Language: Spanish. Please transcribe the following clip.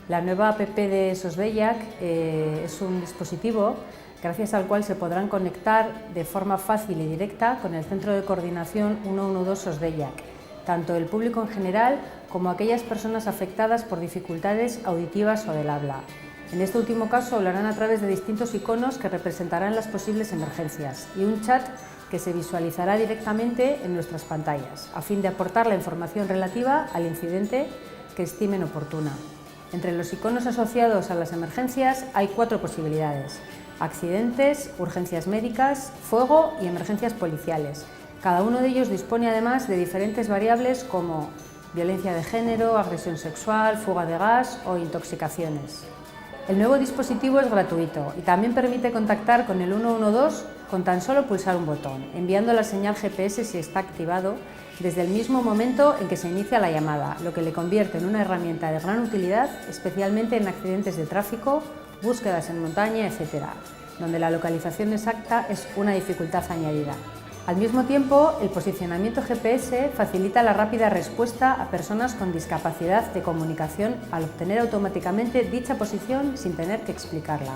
La nueva app de Sosbellac es un dispositivo gracias al cual se podrán conectar de forma fácil y directa con el Centro de Coordinación 112 Sosbellac, tanto el público en general como aquellas personas afectadas por dificultades auditivas o del habla. En este último caso hablarán a través de distintos iconos que representarán las posibles emergencias y un chat que se visualizará directamente en nuestras pantallas, a fin de aportar la información relativa al incidente que estimen oportuna. Entre los iconos asociados a las emergencias hay 4 posibilidades: accidentes, urgencias médicas, fuego y emergencias policiales. Cada uno de ellos dispone además de diferentes variables como violencia de género, agresión sexual, fuga de gas o intoxicaciones. El nuevo dispositivo es gratuito y también permite contactar con el 112 con tan solo pulsar un botón, enviando la señal GPS si está activado desde el mismo momento en que se inicia la llamada, lo que le convierte en una herramienta de gran utilidad, especialmente en accidentes de tráfico, búsquedas en montaña, etc., donde la localización exacta es una dificultad añadida. Al mismo tiempo, el posicionamiento GPS facilita la rápida respuesta a personas con discapacidad de comunicación al obtener automáticamente dicha posición sin tener que explicarla.